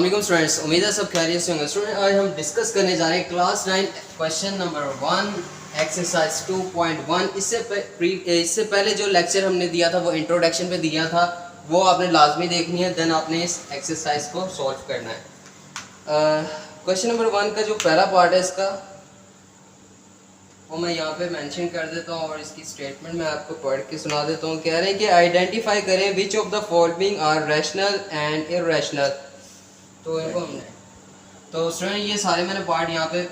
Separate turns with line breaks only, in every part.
अस्सलाम वालेकुम स्टूडेंट्स, उम्मीद है सब खैरियत से होंगे। स्टूडेंट, आज हम डिस्कस करने जा रहे हैं क्लास 9 क्वेश्चन नंबर 1 एक्सरसाइज 2.1। इससे पहले जो लेक्चर हमने दिया था वो इंट्रोडक्शन पे दिया था, वो आपने लाजमी देखनी है, देन आपने इस एक्सरसाइज को सॉल्व करना है। क्वेश्चन नंबर 1 का जो पहला पार्ट है इसका वो मैं यहाँ पे मेंशन कर देता हूँ और इसकी स्टेटमेंट मैं आपको पढ़ के सुना देता हूँ। कह रहे हैं कि आइडेंटिफाई करें which of the following are rational and irrational. तो इनको हमने स्टूडेंट ये सारे मैंने पार्ट यहाँ पे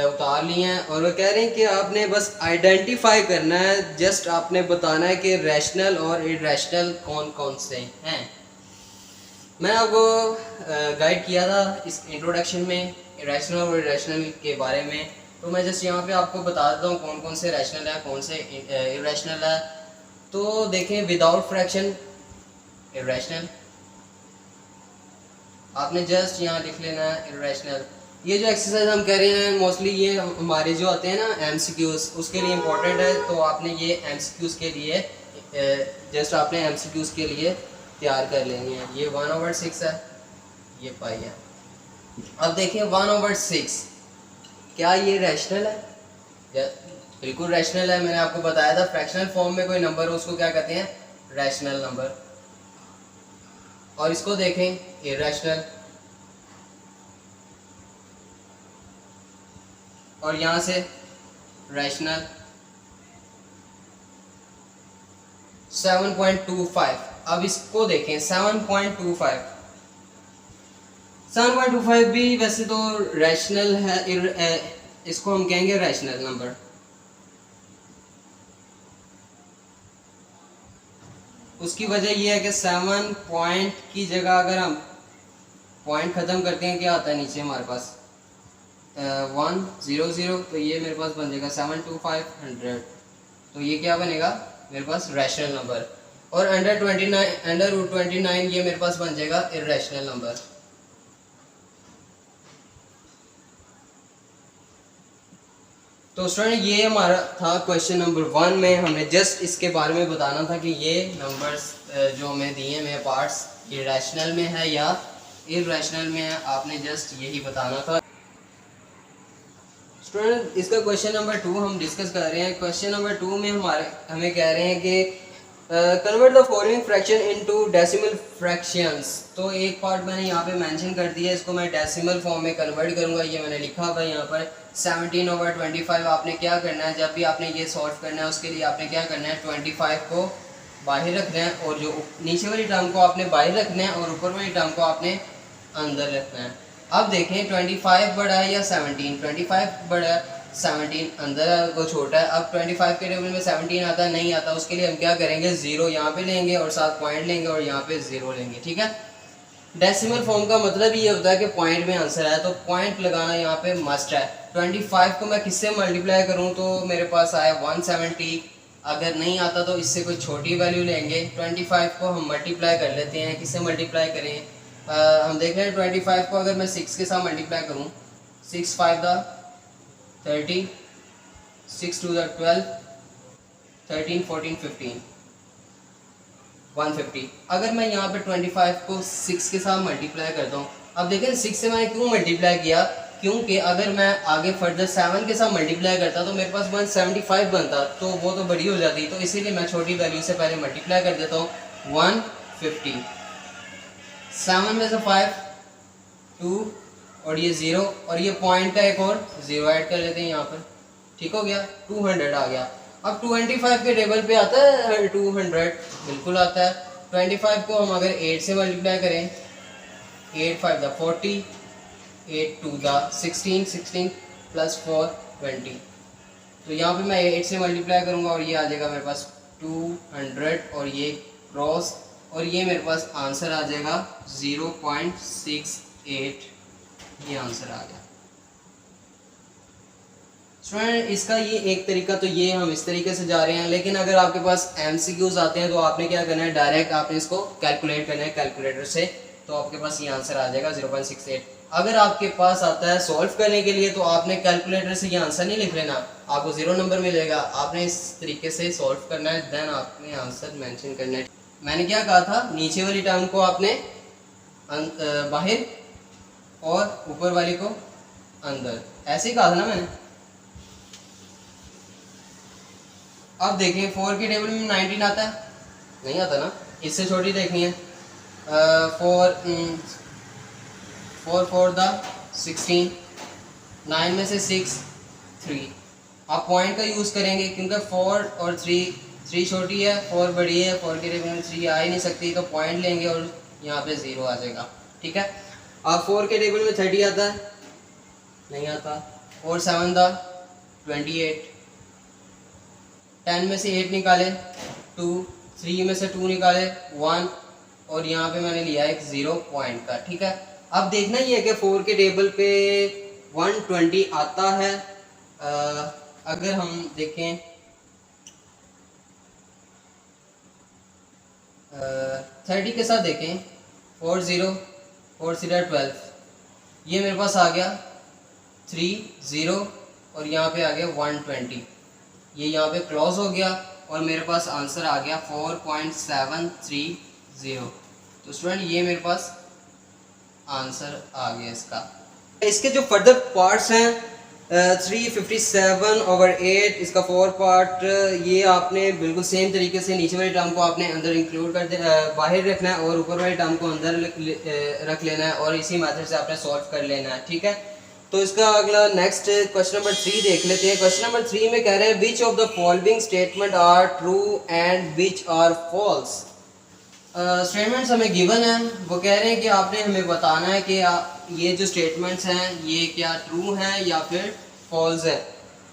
उतार लिए हैं और वो कह रहे हैं कि आपने बस आइडेंटिफाई करना है, जस्ट आपने बताना है कि रैशनल और इर्रेशनल कौन कौन से हैं। मैंने आपको गाइड किया था इस इंट्रोडक्शन में रैशनल और इर्रेशनल के बारे में, तो मैं जस्ट यहाँ पे आपको बता देता हूँ कौन कौन से रैशनल है, कौन से इर्रेशनल है। तो देखें, विदाउट फ्रैक्शन इर्रेशनल, आपने जस्ट यहाँ लिख लेना है इर्रेशनल। ये जो एक्सरसाइज हम कर रहे हैं मोस्टली ये हमारे जो आते हैं ना एमसीक्यूज, उसके लिए इम्पोर्टेंट है। तो आपने ये एमसीक्यूज के लिए जस्ट आपने एमसीक्यूज के लिए तैयार कर लेनी है। ये 1/6 है, ये पाई है। अब देखिए 1/6 क्या ये रैशनल है? बिल्कुल रैशनल है। मैंने आपको बताया था फ्रैक्शनल फॉर्म में कोई नंबर हो उसको क्या कहते हैं? Rational number. और इसको देखें इर्रेशनल, और यहां से रैशनल। 7.25। अब इसको देखें 7.25 भी वैसे तो रैशनल है, इसको हम कहेंगे रैशनल नंबर। उसकी वजह यह है कि 7 पॉइंट की जगह अगर हम पॉइंट ख़त्म करते हैं क्या आता है नीचे हमारे पास 100, तो ये मेरे पास बन जाएगा 72500। तो ये क्या बनेगा मेरे पास रैशनल नंबर। और अंडर रूट 29 ये मेरे पास बन जाएगा इर्रेशनल नंबर। तो स्टूडेंट ये हमारा था क्वेश्चन नंबर 1 में हमने जस्ट इसके बारे में बताना था कि ये नंबर्स जो हमें दिए हैं मेरे पार्ट्स ये रैशनल में है या इर्रेशनल में है, आपने जस्ट यही बताना था। स्टूडेंट इसका क्वेश्चन नंबर 2 हम डिस्कस कर रहे हैं। क्वेश्चन नंबर 2 में हमें कह रहे हैं कि convert the following fraction into decimal fractions. तो एक पार्ट मैंने यहाँ पे मेंशन कर दिया, इसको मैं डेसिमल फॉर्म में कन्वर्ट करूँगा। ये मैंने लिखा हुआ है यहाँ पर 17/25। आपने क्या करना है, जब भी आपने ये सॉल्व करना है उसके लिए आपने क्या करना है 25 को बाहर रखना है और जो नीचे वाली टर्म को आपने बाहर रखना है और ऊपर वाली टर्म को आपने अंदर रखना है। अब देखें 25 बड़ा है या 17? 25 बड़ा है, 17 अंदर है, वो छोटा है। अब 25 के टेबल में 17 आता है नहीं आता, उसके लिए हम क्या करेंगे 0 यहाँ पे लेंगे और साथ पॉइंट लेंगे और यहाँ पे 0 लेंगे, ठीक है। डेसिमल फॉर्म का मतलब ये होता है कि पॉइंट में आंसर है, तो पॉइंट लगाना यहाँ पे मस्ट है। 25 को मैं किससे मल्टीप्लाई करूँ तो मेरे पास आया 170। अगर नहीं आता तो इससे कोई छोटी वैल्यू लेंगे। 25 को हम मल्टीप्लाई कर लेते हैं, किससे मल्टीप्लाई करें? हम देख रहे हैं 25 को अगर मैं 6 के साथ मल्टीप्लाई करूँ, 6 5 30, 6 2 12, 13 14 15, 150। अगर मैं यहाँ पे 25 को 6 के साथ मल्टीप्लाई करता हूँ, अब देखें 6 से मैंने क्यों मल्टीप्लाई किया, क्योंकि अगर मैं आगे फर्दर 7 के साथ मल्टीप्लाई करता तो मेरे पास 175 बनता, तो वो तो बड़ी हो जाती। तो इसीलिए मैं छोटी वैल्यू से पहले मल्टीप्लाई कर देता हूँ 150। 7 में से 5 2 और ये 0 और ये पॉइंट का एक और 0 ऐड कर लेते हैं यहाँ पर, ठीक हो गया। 200 आ गया। अब 25 के टेबल पे आता है 200, बिल्कुल आता है। 25 को हम अगर 8 से मल्टीप्लाई करें, 8 5 40, 8 2 16, 16 प्लस 4 20। तो यहाँ पे मैं 8 से मल्टीप्लाई करूँगा और ये आ जाएगा मेरे पास 200 और ये क्रॉस और ये मेरे पास आंसर आ जाएगा 0.68। ये आंसर आ गया। स्टूडेंट इसका ये एक तरीका, तो ये हम इस तरीके से जा रहे हैं, लेकिन अगर आपके पास एमसीक्यूज आते हैं तो आपने क्या करना है, डायरेक्ट आपने इसको कैलकुलेट करना है कैलकुलेटर से, तो आपके पास ये आंसर आ जाएगा 0.68। अगर आपके पास आता है सॉल्व करने के लिए तो आपने कैलकुलेटर से ये आंसर नहीं लिख लेना, आपको 0 नंबर मिलेगा। आपने इस तरीके से सॉल्व करना है, देन आपने आंसर मेंशन करना है। मैंने क्या कहा था, नीचे वाली टर्म को आपने बाहर और ऊपर वाली को अंदर, ऐसे ही कहा था ना मैंने। अब देखिए 4 के टेबल में 19 आता है, नहीं आता ना, इससे छोटी देखनी है। 4 4 द 16, 9 में से 6 3। आप पॉइंट का यूज़ करेंगे क्योंकि 4 और 3 छोटी है, 4 बड़ी है, 4 के टेबल में 3 आ ही नहीं सकती, तो पॉइंट लेंगे और यहाँ पे 0 आ जाएगा। ठीक है। अब 4 के टेबल में 30 आता है, नहीं आता। और 7 द 28, 10 में से 8 निकाले 2, 3 में से 2 निकाले 1, और यहाँ पे मैंने लिया एक 0 पॉइंट का। ठीक है। अब देखना ही है कि 4 के टेबल पे 120 आता है। अगर हम देखें 30 के साथ देखें 4 0 4 0 12, ये मेरे पास आ गया 3 0 और यहाँ पे आ गया 120, ये यहाँ पे क्लोज हो गया और मेरे पास आंसर आ गया 4.730। तो स्टूडेंट ये मेरे पास आंसर आ गया इसका। इसके जो फर्दर पार्ट्स हैं 357/8, इसका 4 पार्ट, ये आपने बिल्कुल सेम तरीके से नीचे वाली टर्म को आपने अंदर इंक्लूड कर बाहर रखना है और ऊपर वाली टर्म को अंदर रख लेना है और इसी मेथड से आपने सॉल्व कर लेना है। ठीक है। तो इसका अगला नेक्स्ट क्वेश्चन नंबर 3 देख लेते हैं। क्वेश्चन नंबर 3 में कह रहे हैं which of the following statement are true and which are false. Statements हमें गिवन है, वो कह रहे हैं कि आपने हमें बताना है कि ये जो स्टेटमेंट्स हैं ये क्या ट्रू हैं या फिर फॉल्स है।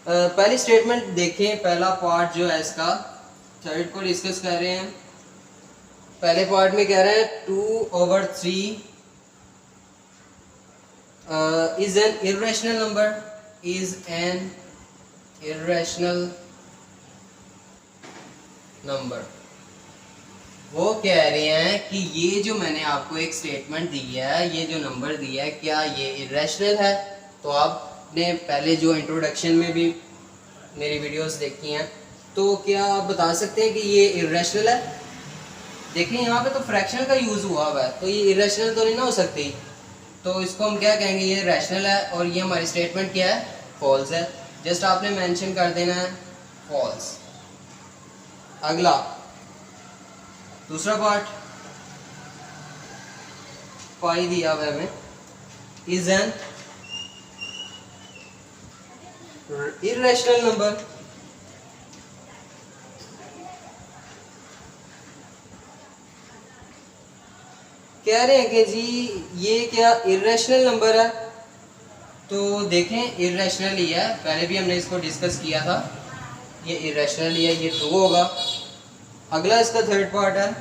पहली स्टेटमेंट देखें, पहला पार्ट जो है इसका, थर्ड को डिस्कस कर रहे हैं। पहले पार्ट में कह रहे हैं 2/3 is an irrational number, is an irrational number। वो कह रहे हैं कि ये जो मैंने आपको एक स्टेटमेंट दी है, ये जो नंबर दिया है, क्या ये इरेशनल है। तो आपने पहले जो इंट्रोडक्शन में भी मेरी वीडियोस देखी हैं, तो क्या आप बता सकते हैं कि ये इरेशनल है। देखिए यहाँ पे तो फ्रैक्शन का यूज़ हुआ हुआ है, तो ये इरेशनल तो नहीं ना हो सकती। तो इसको हम क्या कहेंगे, ये रैशनल है और ये हमारी स्टेटमेंट क्या है, फॉल्स है। जस्ट आपने मेंशन कर देना है फॉल्स। अगला दूसरा पार्ट पाई दिया हुआ है, इज एन इरेशनल नंबर। कह रहे हैं कि जी ये क्या इरेशनल नंबर है। तो देखें इरेशनल ही है, पहले भी हमने इसको डिस्कस किया था, ये इरेशनल ही है, ये ट्रू होगा। अगला इसका थर्ड पार्ट है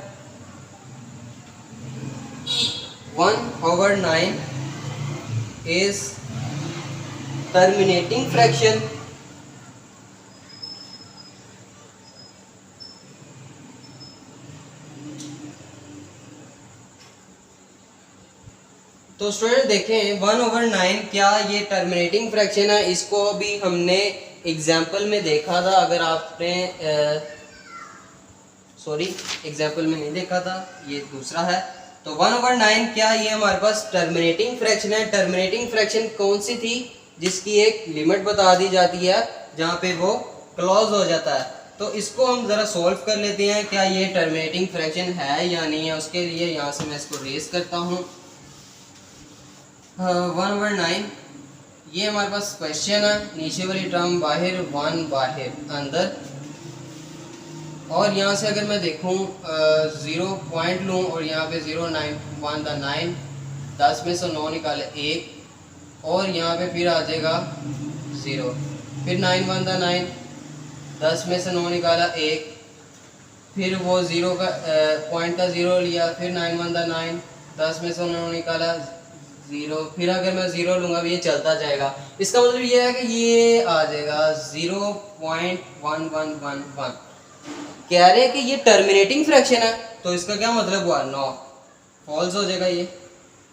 1/9 इज टर्मिनेटिंग फ्रैक्शन। तो स्टूडेंट देखें 1/9 क्या ये टर्मिनेटिंग फ्रैक्शन है। इसको भी हमने एग्जाम्पल में देखा था, अगर आपने एग्जाम्पल में नहीं देखा था, ये दूसरा है। तो 1/9 क्या ये हमारे पास टर्मिनेटिंग फ्रैक्शन है। टर्मिनेटिंग फ्रैक्शन कौन सी थी, जिसकी एक लिमिट बता दी जाती है जहाँ पे वो क्लोज हो जाता है। तो इसको हम ज़रा सॉल्व कर लेते हैं, क्या ये टर्मिनेटिंग फ्रैक्शन है या नहीं है। उसके लिए यहाँ से मैं इसको रेस करता हूँ। 1/9 ये हमारे पास क्वेश्चन है, नीचे वाली टर्म बाहर 1 बाहर अंदर, और यहाँ से अगर मैं देखूँ 0 पॉइंट लूँ और यहाँ पे 0 9 1 द 9, 10 में से 9 निकाले 1, और यहाँ पे फिर आ जाएगा 0, फिर 9 1 द 9, 10 में से 9 निकाला 1, फिर वो 0 का पॉइंट का 0 लिया, फिर 9 1 द 9, 10 में से 9 निकाला 0, फिर अगर मैं 0 लूँगा ये चलता जाएगा। इसका मतलब ये है कि ये आ जाएगा 0.1111। कह रहे हैं कि ये टर्मिनेटिंग फ्रैक्शन है, तो इसका क्या मतलब हुआ, नो, फॉल्स हो जाएगा। ये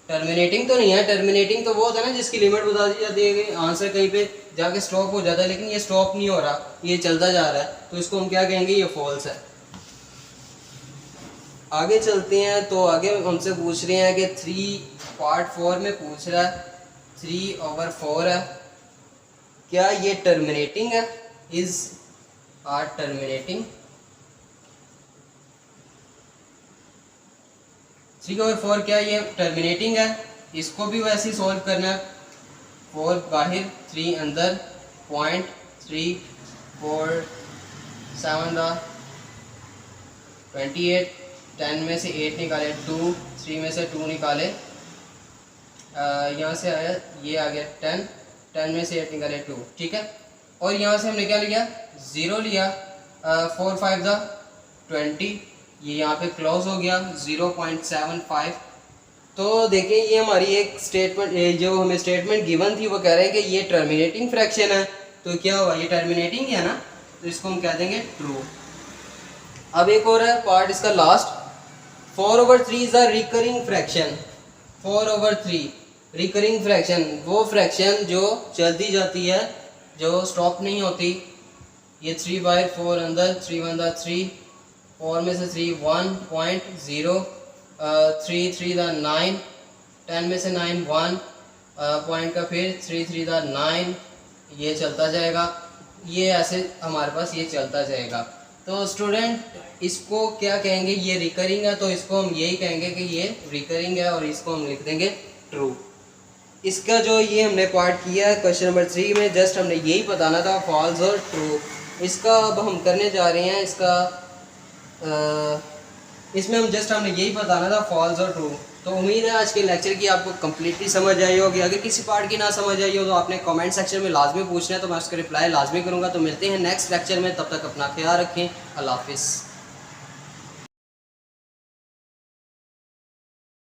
टर्मिनेटिंग तो नहीं है। टर्मिनेटिंग तो वो होता है ना जिसकी लिमिट बता दी जाती है कि आंसर कहीं पे जाके स्टॉप हो जाता है, लेकिन ये स्टॉप नहीं हो रहा, ये चलता जा रहा है, तो इसको हम क्या कहेंगे, ये फॉल्स है। आगे चलते हैं। तो आगे हमसे पूछ रहे हैं कि 3/4 में पूछ रहा है 3/4 है, क्या ये टर्मिनेटिंग है? Is are terminating. 3/4 क्या ये टर्मिनेटिंग है? इसको भी वैसे ही सॉल्व करना है। 4 बाहर 3 अंदर, 0.347 28, 10 में से 8 निकाले 2, 3 में से 2 निकाले, यहाँ से आया ये आ गया 10, 10 में से 8 निकाले 2, ठीक है। और यहाँ से हमने क्या लिया? 0 लिया, 4 5 20, ये यहाँ पे क्लोज हो गया 0.75। तो देखिए ये हमारी एक स्टेटमेंट, जो हमें स्टेटमेंट गिवन थी वो कह रहे हैं कि ये टर्मिनेटिंग फ्रैक्शन है। तो क्या हुआ? ये टर्मिनेटिंग है ना, तो इसको हम कह देंगे ट्रू। अब एक और है पार्ट इसका last, 4/3 is a recurring fraction. 4/3 recurring fraction, वो फ्रैक्शन जो चलती जाती है, जो स्टॉप नहीं होती। ये 3/4 अंदर, 3 1 3, 4 में से 3 1.0, 3 3 9, 10 में से 9 1, पॉइंट का फिर 3 3 9, ये चलता जाएगा। ये ऐसे हमारे पास ये चलता जाएगा। तो स्टूडेंट इसको क्या कहेंगे? ये रिकरिंग है, तो इसको हम यही कहेंगे कि ये रिकरिंग है, और इसको हम लिख देंगे ट्रू। इसका जो ये हमने पार्ट किया है क्वेश्चन नंबर 3 में, जस्ट हमने यही बताना था, फॉल्स और ट्रू। इसका अब हम करने जा रहे हैं, इसमें हम जस्ट हमने यही बताना था, फॉल्स और ट्रू। तो उम्मीद है आज के लेक्चर की आपको कम्प्लीटली समझ आई होगी। अगर किसी पार्ट की ना समझ आई हो तो आपने कमेंट सेक्शन में लाजमी पूछना है, तो मैं उसका रिप्लाई लाजमी करूँगा। तो मिलते हैं नेक्स्ट लेक्चर में, तब तक अपना ख्याल रखें। अल्लाह हाफिज़।